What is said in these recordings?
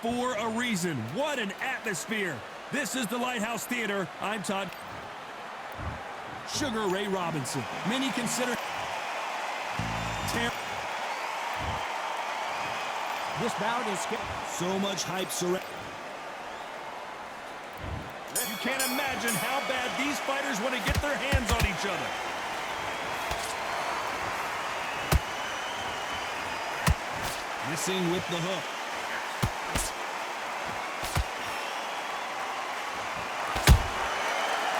for a reason. What an atmosphere. This is the Lighthouse Theater. I'm Todd. Sugar Ray Robinson. Many consider this bout is so much hype surrounding. You can't imagine how bad these fighters want to get their hands on each other. Missing with the hook.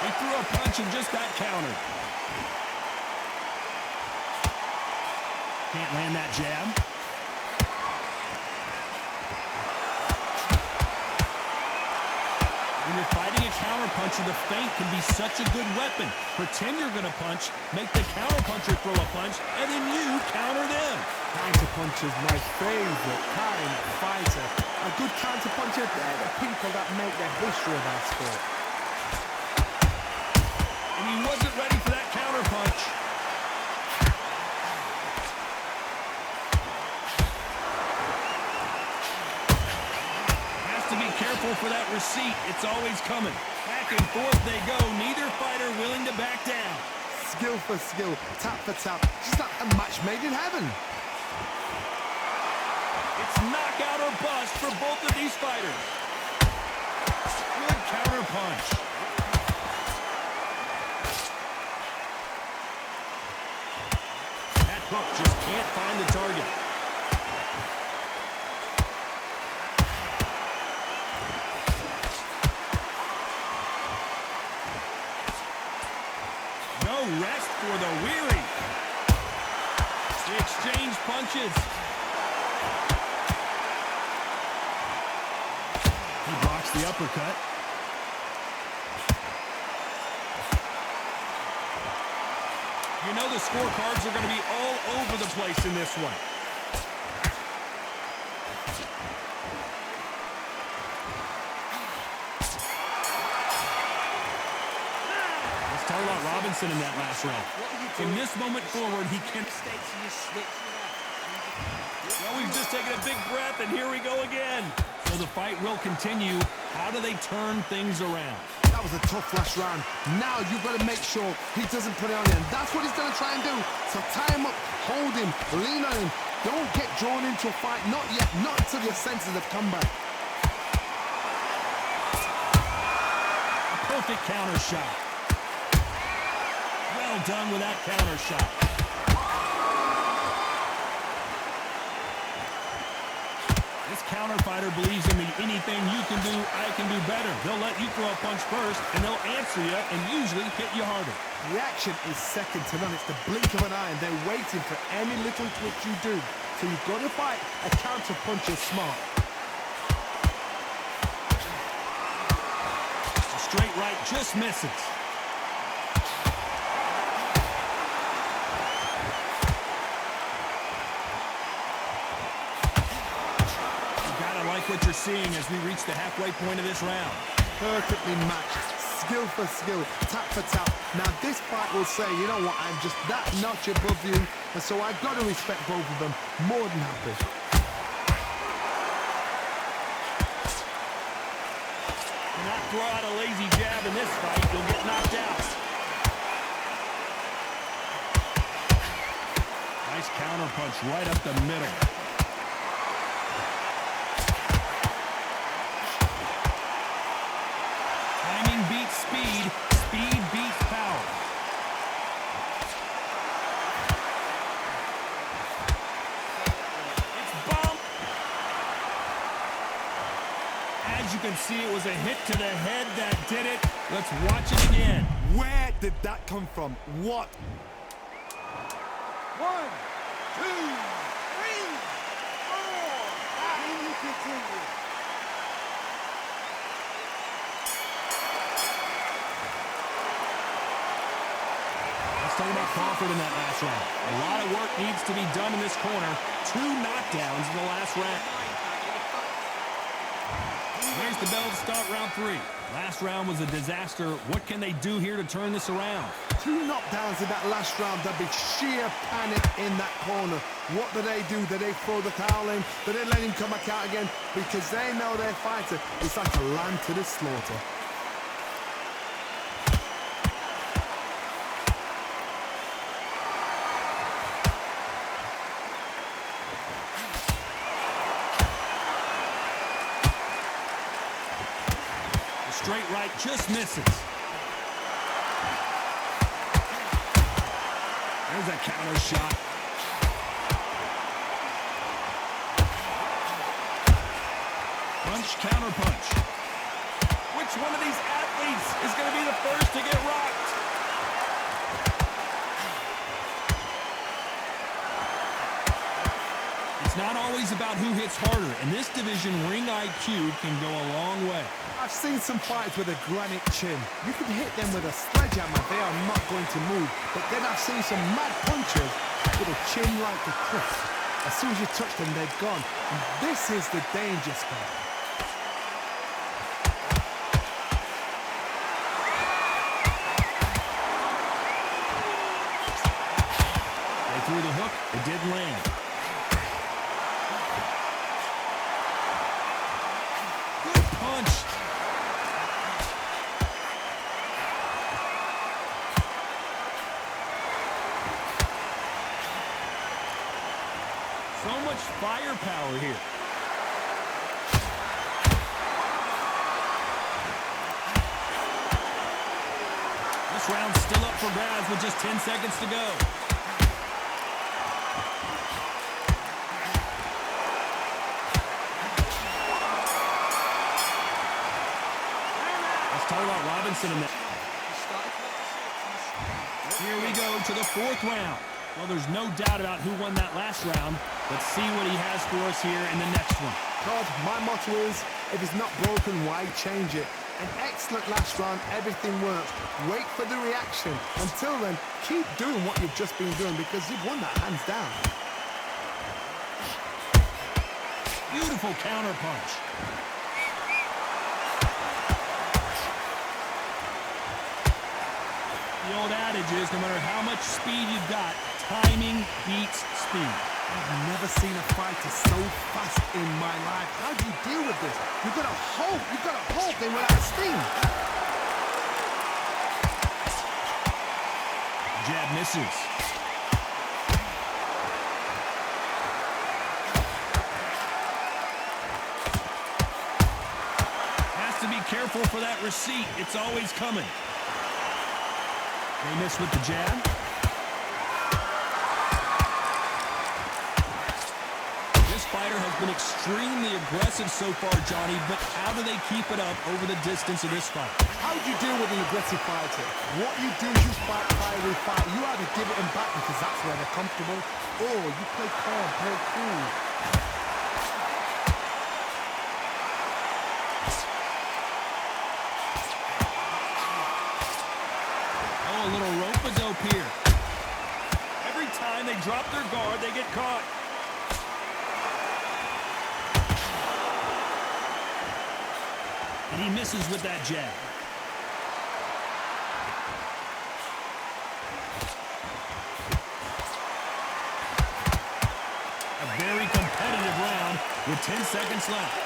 He threw a punch and just got countered. Can't land that jab. When you're fighting a counterpuncher, the feint can be such a good weapon. Pretend you're going to punch, make the counterpuncher throw a punch, and then you counter them. Counterpuncher is my favorite kind of fighter. A good counterpuncher, they're the people that make the history of our sport. And he wasn't ready for that counterpunch. Has to be careful for that receipt. It's always coming. Back and forth they go. Neither fighter willing to back down. Skill for skill, tap for tap. Just like a match made in heaven. It's knockout or bust for both of these fighters. Good counter punch. That hook just can't find the target. No rest for the weary. They exchange punches. The uppercut. You know the scorecards are going to be all over the place in this one. Let's talk about Robinson in that last round. From this moment forward, he can... Well, we've just taken a big breath, and here we go again. So the fight will continue. How do they turn things around? That was a tough last round. Now you've got to make sure he doesn't put it on you. And that's what he's going to try and do. So tie him up, hold him, lean on him. Don't get drawn into a fight. Not yet. Not until your senses have come back. A perfect counter shot. Well done with that counter shot. This counter fighter believes in the anything you can do, I can do better. They'll let you throw a punch first, and they'll answer you and usually hit you harder. Reaction is second to none. It's the blink of an eye, and they're waiting for any little twitch you do. So you've got to fight a counter puncher smart. A straight right just misses. What you're seeing as we reach the halfway point of this round. Perfectly matched, skill for skill, tap for tap. Now this fight will say, you know what, I'm just that notch above you, and so I've got to respect both of them. More than happy. Do not throw out a lazy jab in this fight, you'll get knocked out. Nice counter punch right up the middle. Speed, speed beats power. It's bumped. As you can see, it was a hit to the head that did it. Let's watch it again. Where did that come from? What? 1, 2, 3, 4. Can you continue? Let's talk about Crawford in that last round. A lot of work needs to be done in this corner. 2 knockdowns in the last round. Here's the bell to start round 3. Last round was a disaster. What can they do here to turn this around? 2 knockdowns in that last round. There'll be sheer panic in that corner. What do? Do they throw the towel in? Do they let him come back out again? Because they know their fighter is like a lamb to the slaughter. Straight right just misses. There's a counter shot. Punch, counter punch. Which one of these athletes is going to be the first to get rocked? It's not always about who hits harder. In this division, ring IQ can go a long way. I've seen some fighters with a granite chin. You can hit them with a sledgehammer, they are not going to move. But then I've seen some mad punchers with a chin like a cliff. As soon as you touch them, they're gone. And this is the danger spot. They threw the hook, it didn't land. Good punch. So much firepower here. This round's still up for grabs with just 10 seconds to go. Let's talk about Robinson in that. Here we go to the 4th round. Well, there's no doubt about who won that last round. Let's see what he has for us here in the next one. Todd, my motto is, if it's not broken, why change it? An excellent last round, everything works. Wait for the reaction. Until then, keep doing what you've just been doing because you've won that hands down. Beautiful counter punch. The old adage is no matter how much speed you've got, timing beats speed. I've never seen a fighter so fast in my life. How do you deal with this? You've got to hope they run out of steam. Jab misses. Has to be careful for that receipt. It's always coming. They miss with the jab. This fighter has been extremely aggressive so far, Johnny, but how do they keep it up over the distance of this fight? How do you deal with an aggressive fighter? What you do is you fight fire with fire. You either give it them back because that's where they're comfortable, or you play calm, play cool. A little rope-a-dope here. Every time they drop their guard, they get caught. And he misses with that jab. A very competitive round with 10 seconds left.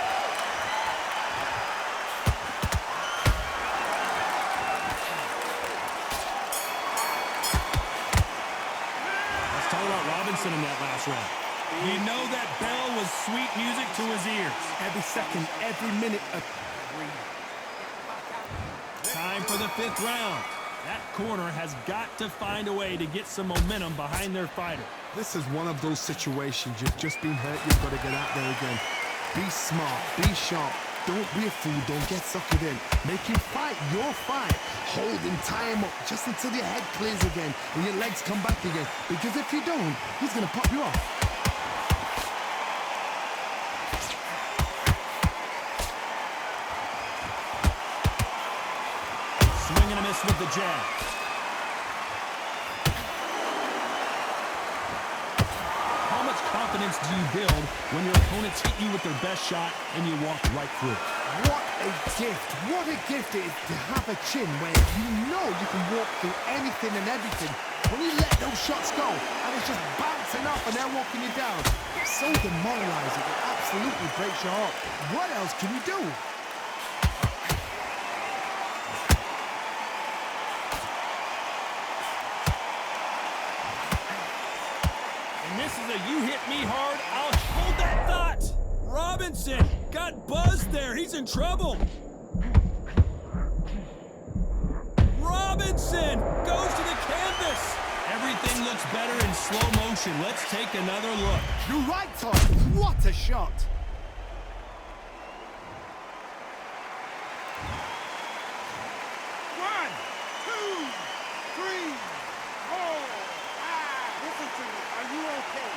Robinson in that last round. You know that bell was sweet music to his ears. Every second, every minute. Time for the 5th round. That corner has got to find a way to get some momentum behind their fighter. This is one of those situations. You've just been hurt. You've got to get out there again. Be smart. Be sharp. Don't be a fool. Don't get suckered in. Make him fight your fight. Hold him, tie him up just until your head clears again and your legs come back again. Because if you don't, he's going to pop you off. Swing and a miss with the jab. How much confidence confidence do you build when your opponents hit you with their best shot and you walk right through it? What a gift. What a gift it is to have a chin where you know you can walk through anything and everything. When you let those shots go and it's just bouncing up and they're walking you down, it's so demoralizing. It absolutely breaks your heart. What else can you do? And this is a you hit me hard, I'll hold that thought. Robinson got buzzed there. He's in trouble. Robinson goes to the canvas. Everything looks better in slow motion. Let's take another look. You're right, Todd. What a shot. One, two, three, four, five. Listen to me. Are you okay?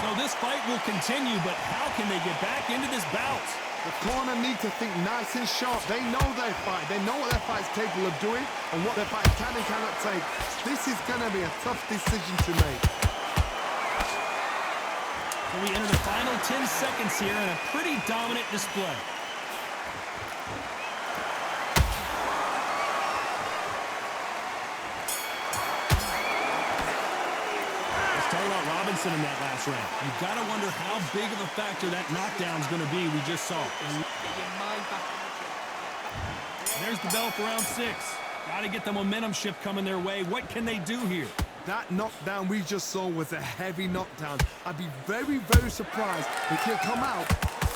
So this fight will continue, but how can they get back into this bout? The corner need to think nice and sharp. They know their fight. They know what their fight's capable of doing and what their fight can and cannot take. This is going to be a tough decision to make. So we enter the final 10 seconds here in a pretty dominant display. Talk about Robinson in that last round. You've got to wonder how big of a factor that knockdown is going to be we just saw. There's the bell for round 6. Got to get the momentum shift coming their way. What can they do here? That knockdown we just saw was a heavy knockdown. I'd be very, very surprised if he'll come out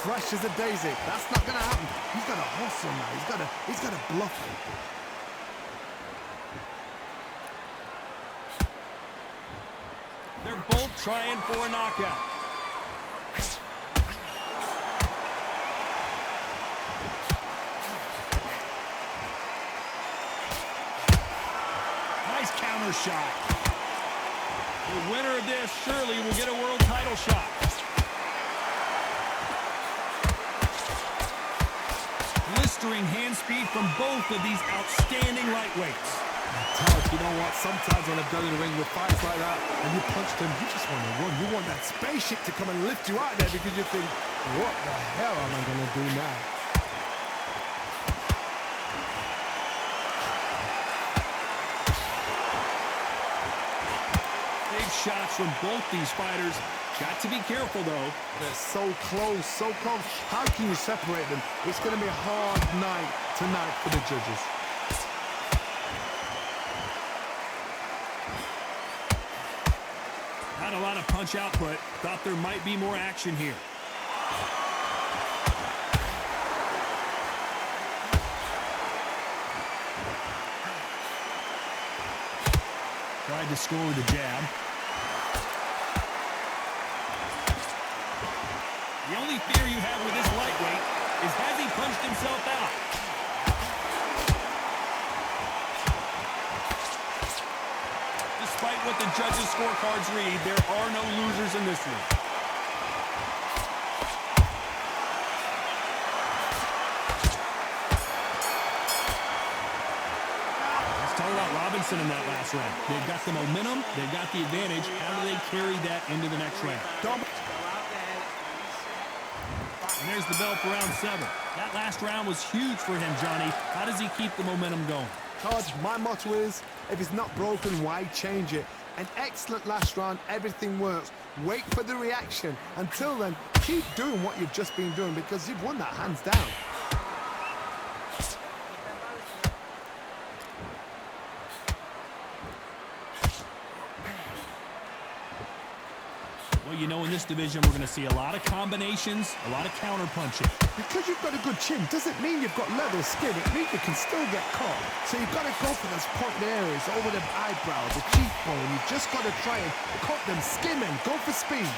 fresh as a daisy. That's not going to happen. He's got to hustle now. He's got to bluff him. They're both trying for a knockout. Nice counter shot. The winner of this surely will get a world title shot. Blistering hand speed from both of these outstanding lightweights. Todd, you know what? Sometimes when I've done in the ring with fights like that, and you punch them, you just want to run. You want that spaceship to come and lift you out there because you think, what the hell am I going to do now? Big shots from both these fighters. Got to be careful, though. They're so close, so close. How can you separate them? It's going to be a hard night tonight for the judges. Not a lot of punch output. Thought there might be more action here. Tried to score with a jab. The only fear you have with this lightweight is has he punched himself out? Despite what the judges' scorecards read, there are no losers in this one. Let's talk about Robinson in that last round. They've got the momentum, they've got the advantage. How do they carry that into the next round? And there's the bell for round 7. That last round was huge for him, Johnny. How does he keep the momentum going? Todd, my motto is, if it's not broken, why change it? An excellent last round, everything works. Wait for the reaction. Until then, keep doing what you've just been doing because you've won that hands down. Well, you know, in this division, we're going to see a lot of combinations, a lot of counter punching. Because you've got a good chin doesn't mean you've got level skin. It means you can still get caught. So you've got to go for those pointed areas over the eyebrow, the cheekbone. You've just got to try and cut them, skim and go for speed.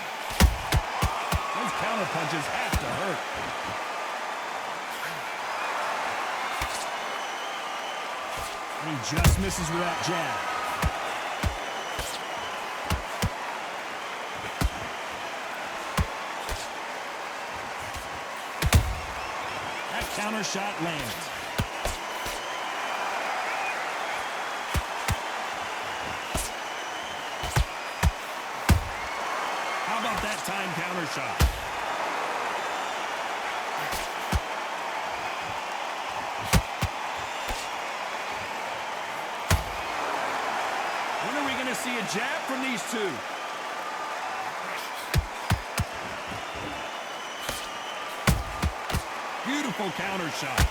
Those counter punches have to hurt. And he just misses with that jab. Counter shot lands. about that time counter shot. When are we going to see a jab from these two? Beautiful counter shot.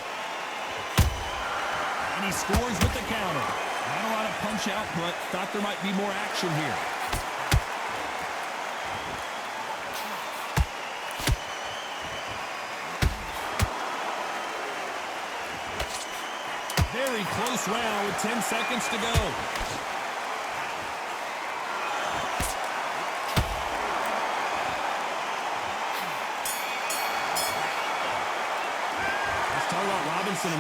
And he scores with the counter. Not a lot of punch output. Thought there might be more action here. Very close round with 10 seconds to go. Let's talk about Robinson.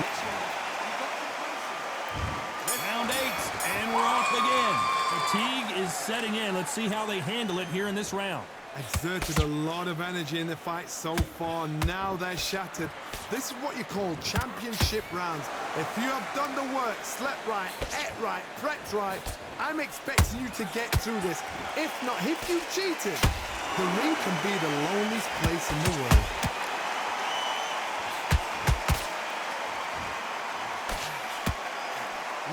Round 8, and we're off again. Fatigue is setting in. Let's see how they handle it here in this round. Exerted a lot of energy in the fight so far. Now they're shattered. This is what you call championship rounds. If you have done the work, slept right, ate right, prepped right, I'm expecting you to get through this. If not, if you cheated, the ring can be the loneliest place in the world.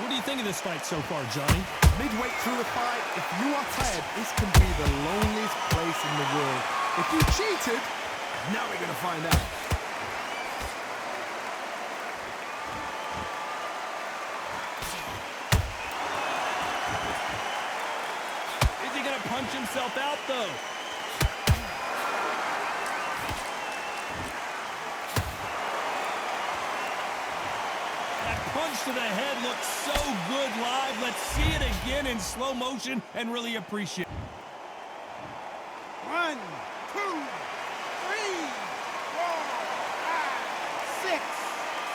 What do you think of this fight so far, Johnny? Midway through the fight, if you are tired, this can be the loneliest place in the world. If you cheated, now we're gonna find out. Is he gonna punch himself out, though? Punch to the head looks so good live. Let's see it again in slow motion and really appreciate it. 1, 2, 3, 4, 5, 6,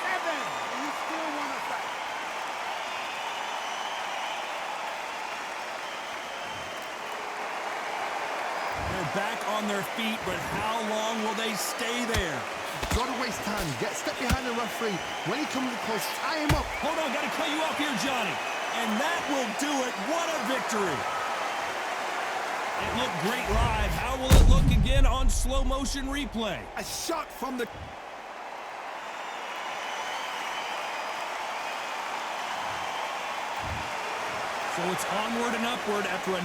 7. And you still want to fight. They're back on their feet, but how long will they stay there? Gotta waste time. Get step behind the referee. When he comes close, tie him up. Hold on, gotta cut you off here, Johnny. And that will do it. What a victory. It looked great live. How will it look again on slow motion replay? A shot from the... So it's onward and upward after a...